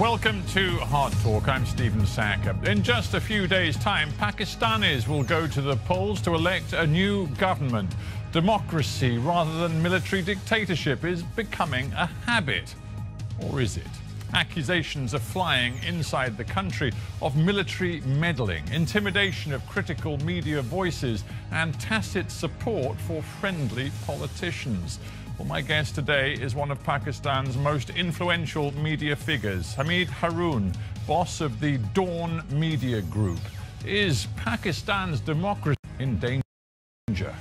Welcome to Hard Talk. I'm Stephen Sackur. In just a few days' time, Pakistanis will go to the polls to elect a new government. Democracy rather than military dictatorship is becoming a habit. Or is it? Accusations are flying inside the country of military meddling, intimidation of critical media voices, and tacit support for friendly politicians. Well, my guest today is one of Pakistan's most influential media figures, Hameed Haroon, boss of the Dawn Media Group. Is Pakistan's democracy in danger?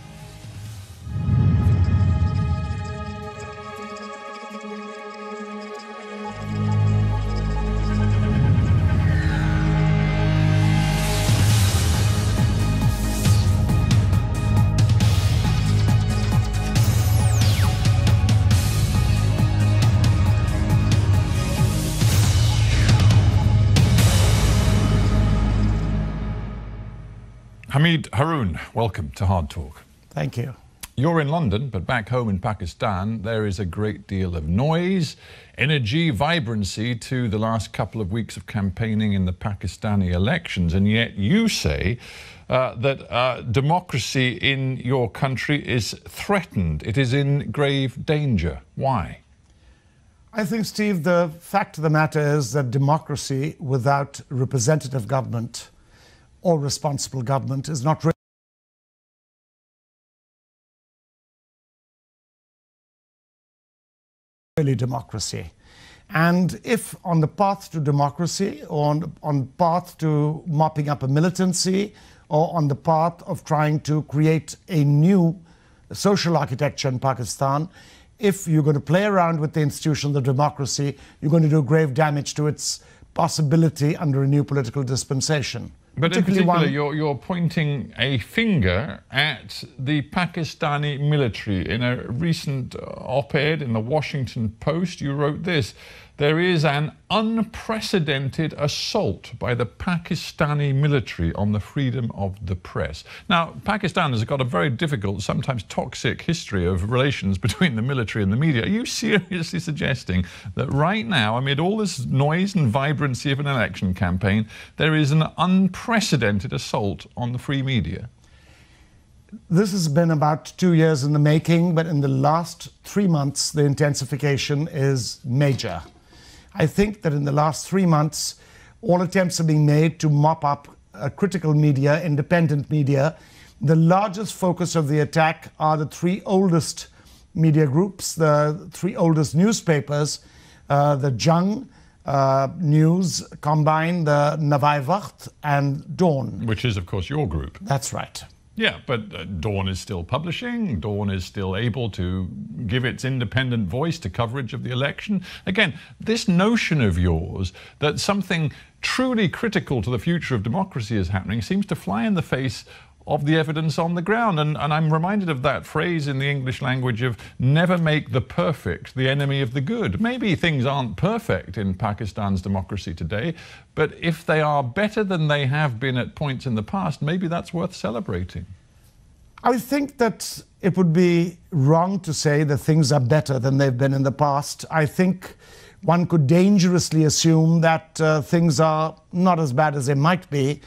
Hameed Haroon, welcome to Hard Talk. Thank you. You're in London, but back home in Pakistan, there is a great deal of noise, energy, vibrancy to the last couple of weeks of campaigning in the Pakistani elections. And yet you say that democracy in your country is threatened. It is in grave danger. Why? I think, Steve, the fact of the matter is that democracy without representative government or responsible government is not really democracy. And if on the path to democracy, or on path to mopping up a militancy, or on the path of trying to create a new social architecture in Pakistan, if you're going to play around with the institution of democracy, you're going to do grave damage to its possibility under a new political dispensation. But in particular, you're pointing a finger at the Pakistani military. In a recent op-ed in the Washington Post, you wrote this: there is an unprecedented assault by the Pakistani military on the freedom of the press. Now, Pakistan has got a very difficult, sometimes toxic history of relations between the military and the media. Are you seriously suggesting that right now, amid all this noise and vibrancy of an election campaign, there is an unprecedented assault on the free media? This has been about 2 years in the making, but in the last 3 months, the intensification is major. I think that in the last 3 months, all attempts are being made to mop up critical media, independent media. The largest focus of the attack are the 3 oldest media groups, the 3 oldest newspapers, the Jung News, Combine, the Navai Waqt, and Dawn. Which is, of course, your group. That's right. Yeah, but Dawn is still publishing. Dawn is still able to give its independent voice to coverage of the election. Again, this notion of yours that something truly critical to the future of democracy is happening seems to fly in the face of the evidence on the ground. And I'm reminded of that phrase in the English language of never make the perfect the enemy of the good. Maybe things aren't perfect in Pakistan's democracy today, but if they are better than they have been at points in the past, maybe that's worth celebrating. I think that it would be wrong to say that things are better than they've been in the past. I think one could dangerously assume that things are not as bad as they might be.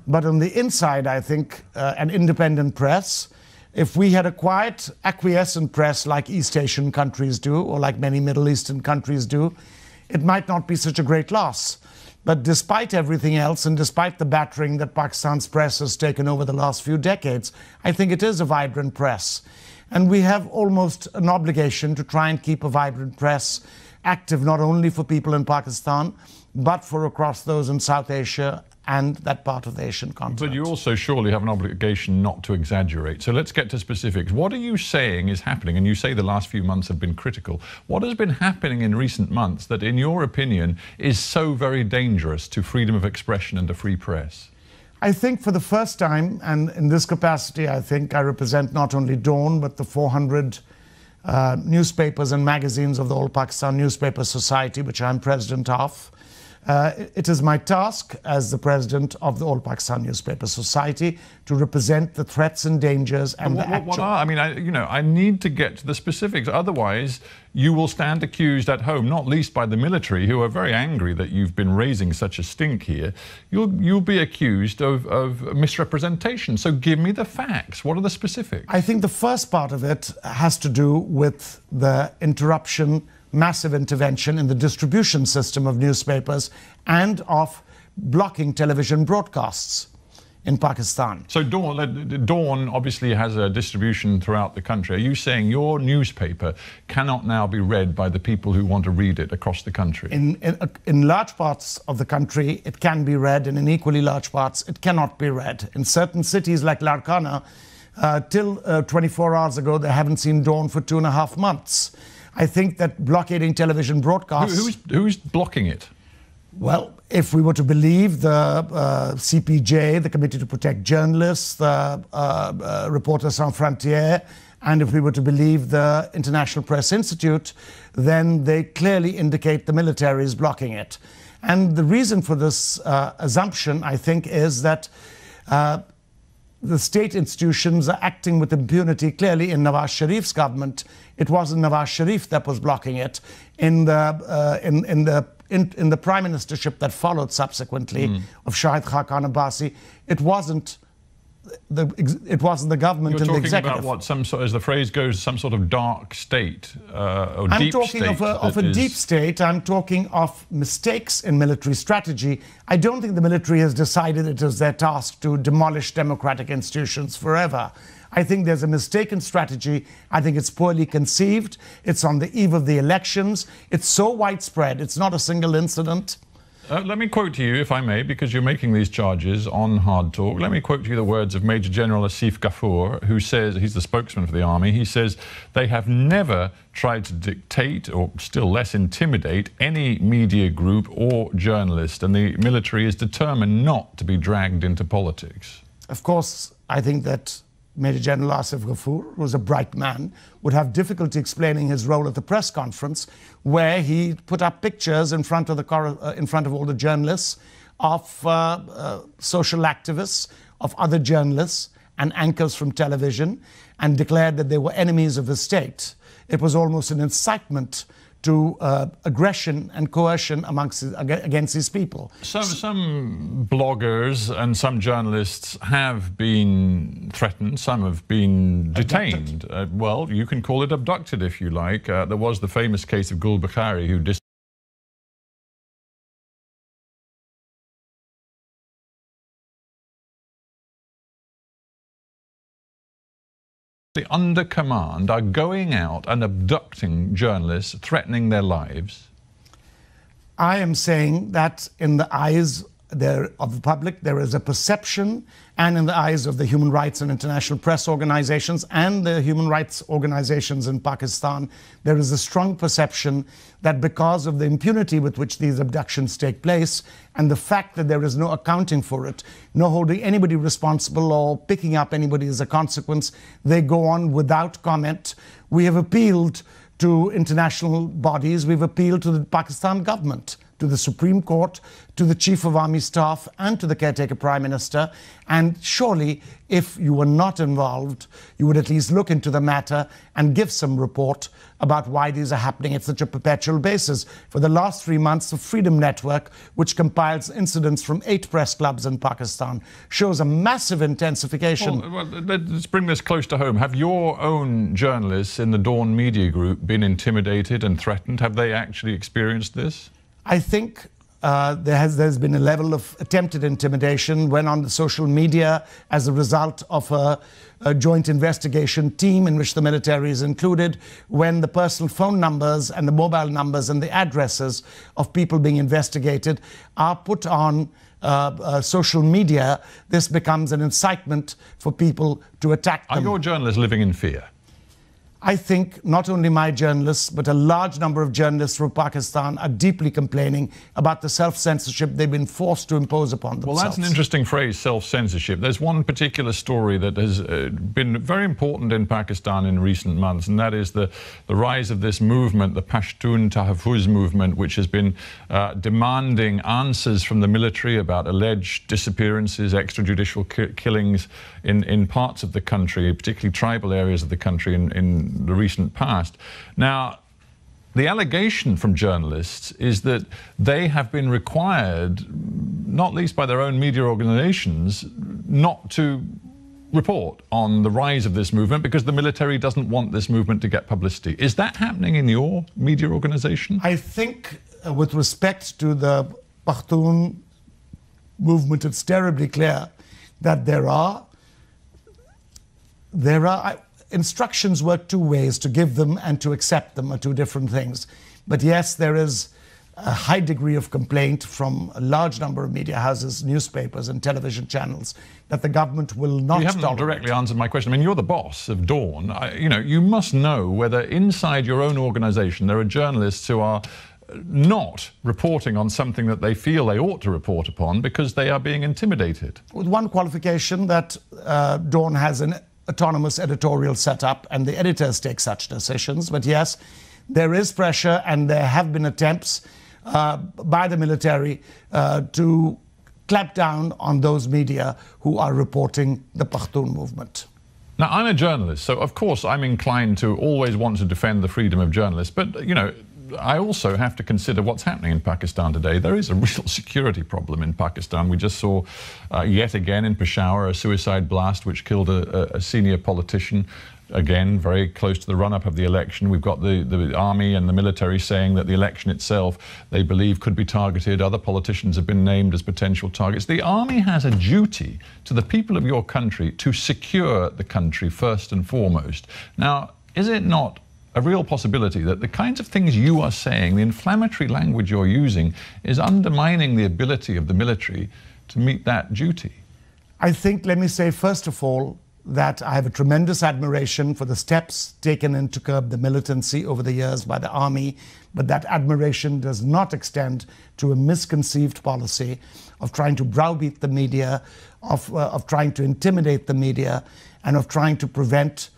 But on the inside, I think an independent press, if we had a quiet, acquiescent press like East Asian countries do, or like many Middle Eastern countries do, it might not be such a great loss. But despite everything else, and despite the battering that Pakistan's press has taken over the last few decades, I think it is a vibrant press. And we have almost an obligation to try and keep a vibrant press active, not only for people in Pakistan, but for across those in South Asia and that part of the Asian continent. But you also surely have an obligation not to exaggerate. So let's get to specifics. What are you saying is happening? And you say the last few months have been critical. What has been happening in recent months that, in your opinion, is so very dangerous to freedom of expression and a free press? I think for the first time, and in this capacity, I think I represent not only Dawn, but the 400 newspapers and magazines of the All Pakistan Newspaper Society, which I'm president of. It is my task as the president of the All Pakistan Newspaper Society to represent the threats and dangers and I need to get to the specifics. Otherwise, you will stand accused at home, not least by the military, who are very angry that you've been raising such a stink here. You'll be accused of misrepresentation. So give me the facts. What are the specifics? I think the first part of it has to do with the massive intervention in the distribution system of newspapers and of blocking television broadcasts in Pakistan. So Dawn obviously has a distribution throughout the country. Are you saying your newspaper cannot now be read by the people who want to read it across the country? In large parts of the country, it can be read, and in equally large parts, it cannot be read. In certain cities like Larkana, till 24 hours ago, they haven't seen Dawn for 2.5 months. I think that blockading television broadcasts... Who's blocking it? Well, if we were to believe the CPJ, the Committee to Protect Journalists, the Reporters Sans Frontières, and if we were to believe the International Press Institute, then they clearly indicate the military is blocking it. And the reason for this assumption, I think, is that the state institutions are acting with impunity. Clearly, in Nawaz Sharif's government, it wasn't Nawaz Sharif that was blocking it. In the prime ministership that followed subsequently of Shahid Khaqan Abbasi, it wasn't the government and the executive. You're talking about what, as the phrase goes, some sort of dark state or I'm deep talking state of a deep state. I'm talking of mistakes in military strategy. I don't think the military has decided it is their task to demolish democratic institutions forever. I think there's a mistaken strategy. I think it's poorly conceived. It's on the eve of the elections. It's so widespread. It's not a single incident. Let me quote to you, if I may, because you're making these charges on Hard Talk. Let me quote to you the words of Major General Asif Ghafoor, who says, he's the spokesman for the army, he says, they have never tried to dictate or still less intimidate any media group or journalist, and the military is determined not to be dragged into politics. Of course, I think that Major General Asif Ghafoor, who was a bright man, would have difficulty explaining his role at the press conference, where he put up pictures in front of all the journalists of social activists, of other journalists and anchors from television, and declared that they were enemies of the state. It was almost an incitement to aggression and coercion against these people. Some bloggers and some journalists have been threatened, some have been detained. Well, you can call it abducted if you like. There was the famous case of Gul Bukhari, who the under command are going out and abducting journalists, threatening their lives. I am saying that in the eyes of the public, there is a perception, and in the eyes of the human rights and international press organizations and the human rights organizations in Pakistan, there is a strong perception that because of the impunity with which these abductions take place and the fact that there is no accounting for it, no holding anybody responsible or picking up anybody as a consequence, they go on without comment. We have appealed to international bodies, we've appealed to the Pakistan government, to the Supreme Court, to the Chief of Army Staff, and to the caretaker Prime Minister. And surely, if you were not involved, you would at least look into the matter and give some report about why these are happening at such a perpetual basis. For the last 3 months, the Freedom Network, which compiles incidents from 8 press clubs in Pakistan, shows a massive intensification. Well, let's bring this close to home. Have your own journalists in the Dawn Media Group been intimidated and threatened? Have they actually experienced this? I think there's been a level of attempted intimidation when on the social media as a result of a joint investigation team in which the military is included, when the personal phone numbers and the mobile numbers and the addresses of people being investigated are put on social media, this becomes an incitement for people to attack them. Are your journalists living in fear? I think not only my journalists, but a large number of journalists from Pakistan are deeply complaining about the self-censorship they've been forced to impose upon themselves. Well, that's an interesting phrase, self-censorship. There's one particular story that has been very important in Pakistan in recent months, and that is the rise of this movement, the Pashtun Tahaffuz movement, which has been demanding answers from the military about alleged disappearances, extrajudicial killings in parts of the country, particularly tribal areas of the country in the recent past. Now, the allegation from journalists is that they have been required, not least by their own media organizations, not to report on the rise of this movement because the military doesn't want this movement to get publicity. Is that happening in your media organization? I think with respect to the Pashtun movement, it's terribly clear that there are instructions work two ways. To give them and to accept them are two different things. But yes, there is a high degree of complaint from a large number of media houses, newspapers and television channels that the government will not tolerate. You haven't directly answered my question. I mean, you're the boss of Dawn. You must know whether inside your own organization there are journalists who are not reporting on something that they feel they ought to report upon because they are being intimidated. With one qualification, that Dawn has an autonomous editorial setup and the editors take such decisions. But yes, there is pressure and there have been attempts by the military to clamp down on those media who are reporting the Pashtun movement. Now, I'm a journalist, so of course I'm inclined to always want to defend the freedom of journalists, but I also have to consider what's happening in Pakistan today. There is a real security problem in Pakistan. We just saw yet again in Peshawar a suicide blast which killed a senior politician. Again, very close to the run-up of the election. We've got the army and the military saying that the election itself, they believe, could be targeted. Other politicians have been named as potential targets. The army has a duty to the people of your country to secure the country first and foremost. Now, is it not a real possibility that the kinds of things you are saying, the inflammatory language you're using, is undermining the ability of the military to meet that duty? I think, let me say, first of all, that I have a tremendous admiration for the steps taken to curb the militancy over the years by the army, but that admiration does not extend to a misconceived policy of trying to browbeat the media, of trying to intimidate the media, and of trying to prevent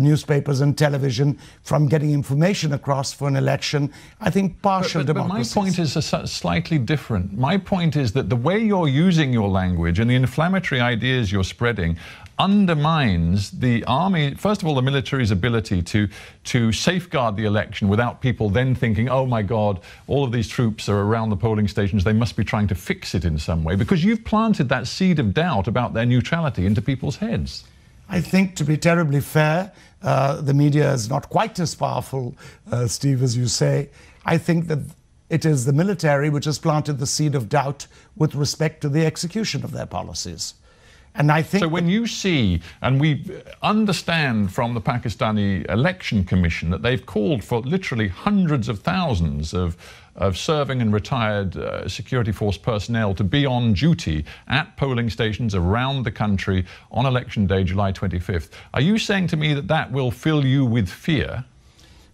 newspapers and television from getting information across for an election. I think partial democracy. But my point is slightly different. My point is that the way you're using your language and the inflammatory ideas you're spreading undermines the army, first of all, the military's ability to safeguard the election without people then thinking, oh my God, all of these troops are around the polling stations, they must be trying to fix it in some way, because you've planted that seed of doubt about their neutrality into people's heads. I think, to be terribly fair, the media is not quite as powerful, Steve, as you say. I think that it is the military which has planted the seed of doubt with respect to the execution of their policies. And I think so when you see, and we understand from the Pakistani Election Commission that they've called for literally hundreds of thousands of serving and retired security force personnel to be on duty at polling stations around the country on election day, July 25th. Are you saying to me that that will fill you with fear?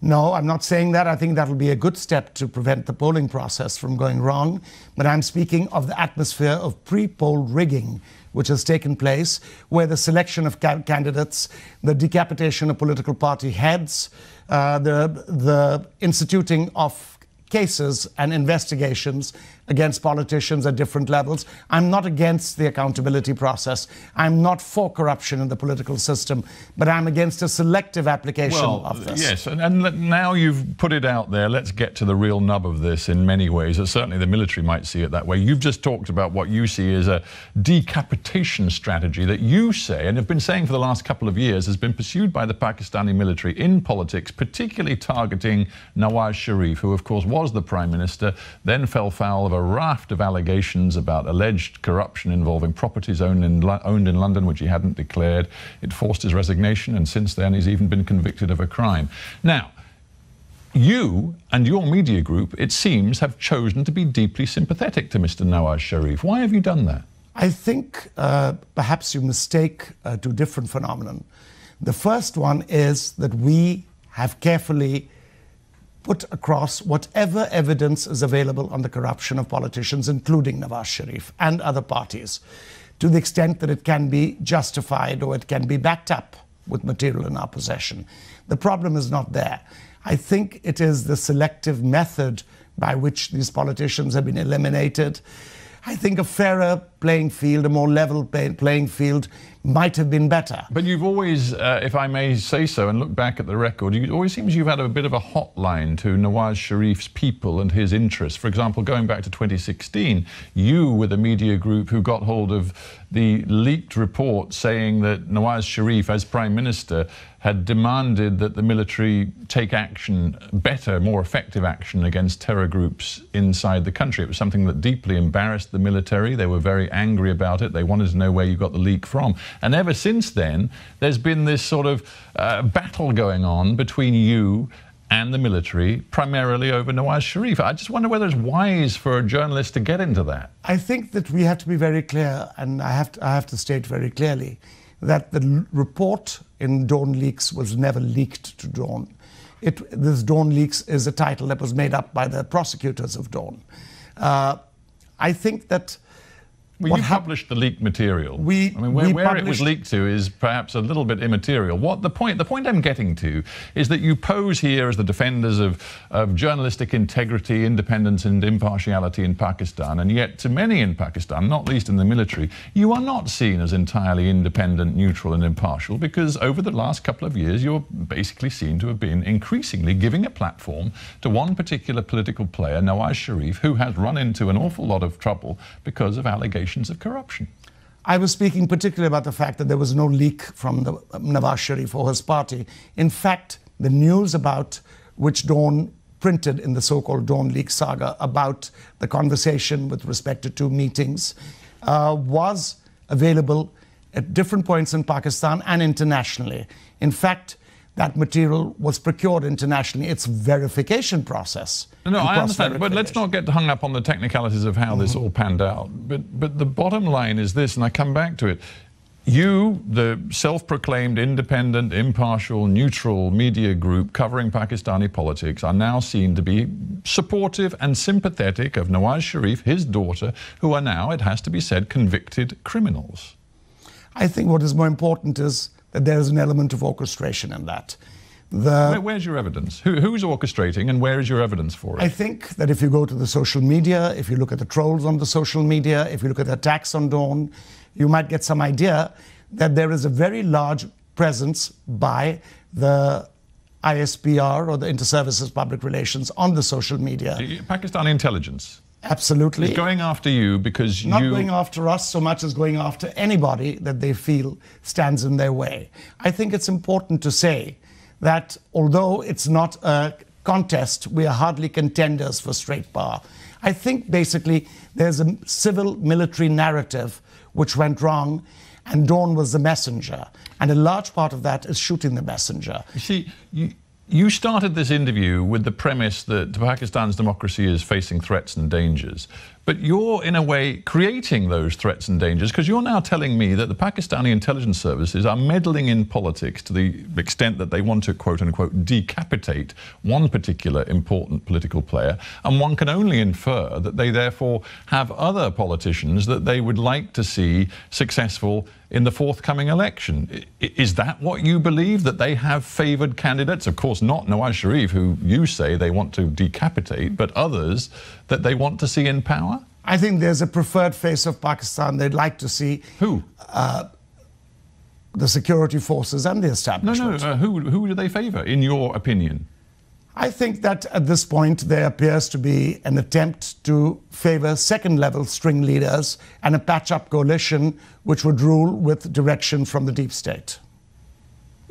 No, I'm not saying that. I think that will be a good step to prevent the polling process from going wrong. But I'm speaking of the atmosphere of pre-poll rigging, which has taken place, where the selection of candidates, the decapitation of political party heads, the instituting of cases and investigations against politicians at different levels. I'm not against the accountability process. I'm not for corruption in the political system, but I'm against a selective application of this. Yes, and now you've put it out there, let's get to the real nub of this in many ways. Certainly the military might see it that way. You've just talked about what you see as a decapitation strategy that you say, and have been saying for the last couple of years, has been pursued by the Pakistani military in politics, particularly targeting Nawaz Sharif, who of course was the Prime Minister, then fell foul of a raft of allegations about alleged corruption involving properties owned in London, which he hadn't declared. It forced his resignation, and since then he's even been convicted of a crime. Now, you and your media group, it seems, have chosen to be deeply sympathetic to Mr. Nawaz Sharif. Why have you done that? I think perhaps you mistake two different phenomena. The first one is that we have carefully put across whatever evidence is available on the corruption of politicians, including Nawaz Sharif and other parties, to the extent that it can be justified or it can be backed up with material in our possession. The problem is not there. I think it is the selective method by which these politicians have been eliminated. I think a fairer playing field, a more level playing field might have been better. But you've always, if I may say so, and look back at the record, it always seems you've had a bit of a hotline to Nawaz Sharif's people and his interests. For example, going back to 2016, you were the media group who got hold of the leaked report saying that Nawaz Sharif, as Prime Minister, had demanded that the military take action, better, more effective action against terror groups inside the country. It was something that deeply embarrassed the military. They were very angry about it. They wanted to know where you got the leak from. And ever since then, there's been this sort of battle going on between you and the military, primarily over Nawaz Sharif. I just wonder whether it's wise for a journalist to get into that. I think that we have to be very clear, and I have to state very clearly, that the report in Dawn Leaks was never leaked to Dawn. This Dawn Leaks is a title that was made up by the prosecutors of Dawn. I think that well, you published the leaked material. Where it was leaked to is perhaps a little bit immaterial. The point I'm getting to is that you pose here as the defenders of journalistic integrity, independence and impartiality in Pakistan, and yet to many in Pakistan, not least in the military, you are not seen as entirely independent, neutral and impartial, because over the last couple of years you're basically seen to have been increasingly giving a platform to one particular political player, Nawaz Sharif, who has run into an awful lot of trouble because of allegations of corruption. I was speaking particularly about the fact that there was no leak from Nawaz Sharif or his party. In fact, the news about which Dawn printed in the so-called Dawn Leak saga about the conversation with respect to 2 meetings was available at different points in Pakistan and internationally. In fact, that material was procured internationally. It's a verification process. No, I understand, but let's not get hung up on the technicalities of how this all panned out. But the bottom line is this, and I come back to it. You, the self-proclaimed independent, impartial, neutral media group covering Pakistani politics, are now seen to be supportive and sympathetic of Nawaz Sharif, his daughter, who are now, it has to be said, convicted criminals. I think what is more important is that there is an element of orchestration in that. Where's your evidence? Who's orchestrating and where is your evidence for it? I think that if you go to the social media, if you look at the trolls on the social media, if you look at the attacks on Dawn, you might get some idea that there is a very large presence by the ISPR, or the Inter-Services Public Relations, on the social media. Pakistani intelligence? Absolutely. It's going after you because Not going after us so much as going after anybody that they feel stands in their way. I think it's important to say that although it's not a contest, we are hardly contenders for straight power. I think basically there's a civil-military narrative which went wrong, and Dawn was the messenger. And a large part of that is shooting the messenger. You see, you started this interview with the premise that Pakistan's democracy is facing threats and dangers. But you're, in a way, creating those threats and dangers, because you're now telling me that the Pakistani intelligence services are meddling in politics to the extent that they want to, quote-unquote, decapitate one particular important political player. And one can only infer that they therefore have other politicians that they would like to see successful in the forthcoming election. Is that what you believe, that they have favoured candidates? Of course not Nawaz Sharif, who you say they want to decapitate, but others that they want to see in power? I think there's a preferred face of Pakistan they'd like to see. Who? The security forces and the establishment. No, who do they favour, in your opinion? I think that at this point there appears to be an attempt to favour second-level string leaders and a patch-up coalition which would rule with direction from the deep state.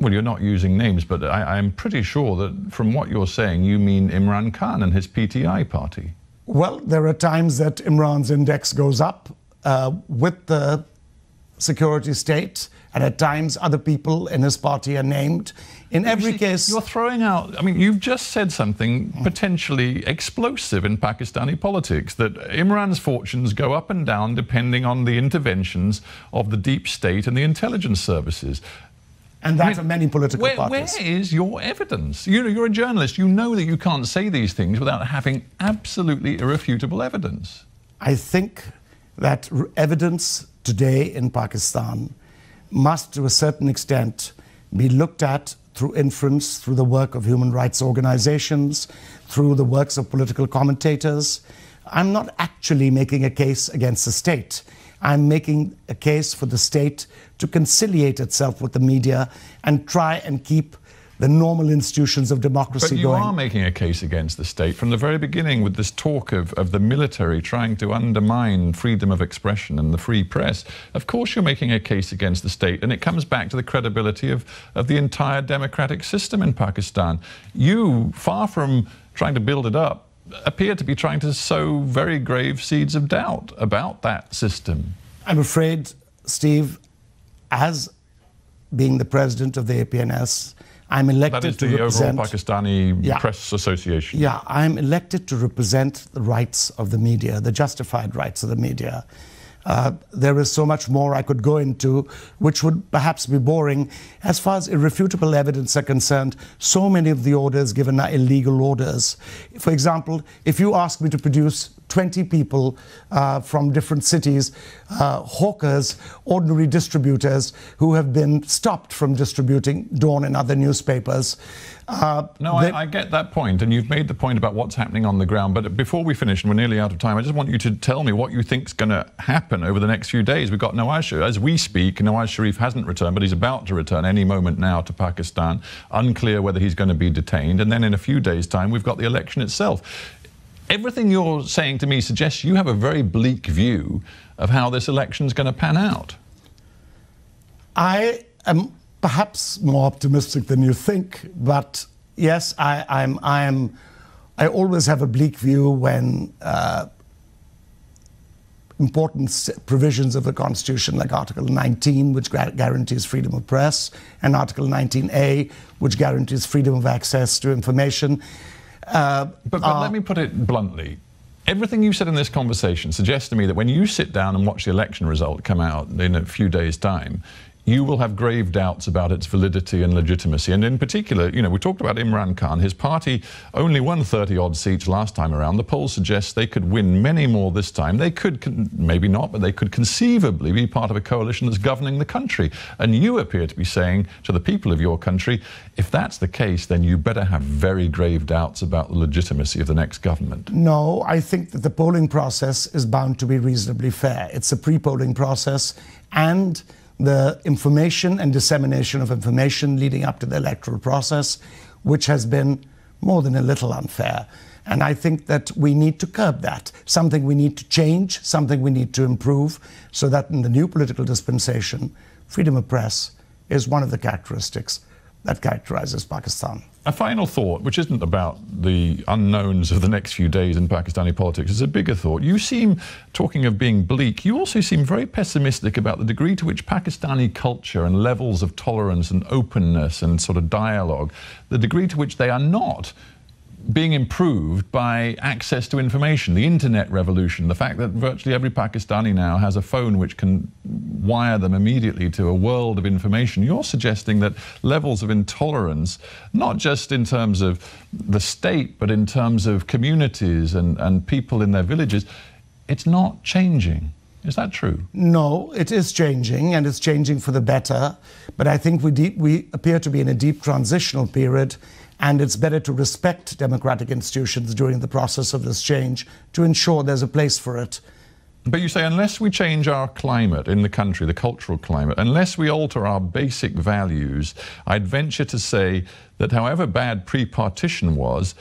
Well, you're not using names, but I'm pretty sure that from what you're saying, you mean Imran Khan and his PTI party. Well, there are times that Imran's index goes up with the security state, and at times other people in his party are named. In every case... You're throwing out... I mean, you've just said something potentially explosive in Pakistani politics, that Imran's fortunes go up and down depending on the interventions of the deep state and the intelligence services. And that of many political parties. Where is your evidence? You're a journalist. You know that you can't say these things without having absolutely irrefutable evidence. I think that evidence today in Pakistan must, to a certain extent, be looked at through inference, through the work of human rights organizations, through the works of political commentators. I'm not actually making a case against the state. I'm making a case for the state to conciliate itself with the media and try and keep the normal institutions of democracy going. But you are making a case against the state from the very beginning with this talk of the military trying to undermine freedom of expression and the free press. Of course you're making a case against the state, and it comes back to the credibility of the entire democratic system in Pakistan. You, far from trying to build it up, appear to be trying to sow very grave seeds of doubt about that system. I'm afraid, Steve, as being the president of the APNS, I'm elected to represent... That is the overall Pakistani Press Association. Yeah, I'm elected to represent the rights of the media, the justified rights of the media. There is so much more I could go into, which would perhaps be boring. As far as irrefutable evidence are concerned, so many of the orders given are illegal orders. For example, if you ask me to produce 20 people from different cities, hawkers, ordinary distributors who have been stopped from distributing Dawn and other newspapers. I get that point, and you've made the point about what's happening on the ground. But before we finish, and we're nearly out of time, I just want you to tell me what you think's going to happen over the next few days. We've got Nawaz Sharif. As we speak, Nawaz Sharif hasn't returned, but he's about to return any moment now to Pakistan. Unclear whether he's going to be detained. And then in a few days' time, we've got the election itself. Everything you're saying to me suggests you have a very bleak view of how this election is going to pan out. I am perhaps more optimistic than you think, but yes, I always have a bleak view when important provisions of the Constitution, like Article 19, which guarantees freedom of press, and Article 19A, which guarantees freedom of access to information. But let me put it bluntly. Everything you said in this conversation suggests to me that when you sit down and watch the election result come out in a few days' time, you will have grave doubts about its validity and legitimacy. And in particular, we talked about Imran Khan. His party only won 30-odd seats last time around. The polls suggest they could win many more this time. They could, maybe not, but they could conceivably be part of a coalition that's governing the country. And you appear to be saying to the people of your country, if that's the case, then you better have very grave doubts about the legitimacy of the next government. No, I think that the polling process is bound to be reasonably fair. It's a pre-polling process, and the information and dissemination of information leading up to the electoral process, which has been more than a little unfair. And I think that we need to curb that, something we need to change, something we need to improve, so that in the new political dispensation, freedom of press is one of the characteristics that characterizes Pakistan. A final thought, which isn't about the unknowns of the next few days in Pakistani politics, is a bigger thought. You seem, talking of being bleak, you also seem very pessimistic about the degree to which Pakistani culture and levels of tolerance and openness and sort of dialogue, the degree to which they are not being improved by access to information, the internet revolution, the fact that virtually every Pakistani now has a phone which can wire them immediately to a world of information. You're suggesting that levels of intolerance, not just in terms of the state, but in terms of communities and people in their villages, it's not changing. Is that true? No, it is changing, and it's changing for the better. But I think we appear to be in a deep transitional period, and it's better to respect democratic institutions during the process of this change to ensure there's a place for it. But you say unless we change our climate in the country, the cultural climate, unless we alter our basic values, I'd venture to say that however bad pre-partition was,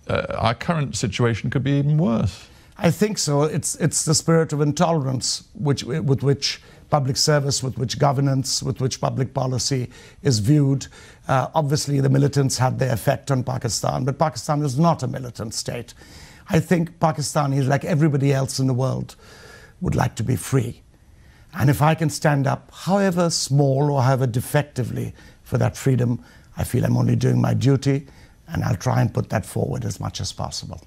our current situation could be even worse. I think so. It's the spirit of intolerance with which public service, with which governance, with which public policy is viewed. Obviously, the militants had their effect on Pakistan, but Pakistan is not a militant state. I think Pakistanis, like everybody else in the world, would like to be free. And if I can stand up, however small or however defectively, for that freedom, I feel I'm only doing my duty, and I'll try and put that forward as much as possible.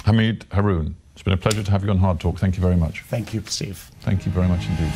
Hameed Haroon, it's been a pleasure to have you on Hard Talk. Thank you very much. Thank you, Steve. Thank you very much indeed.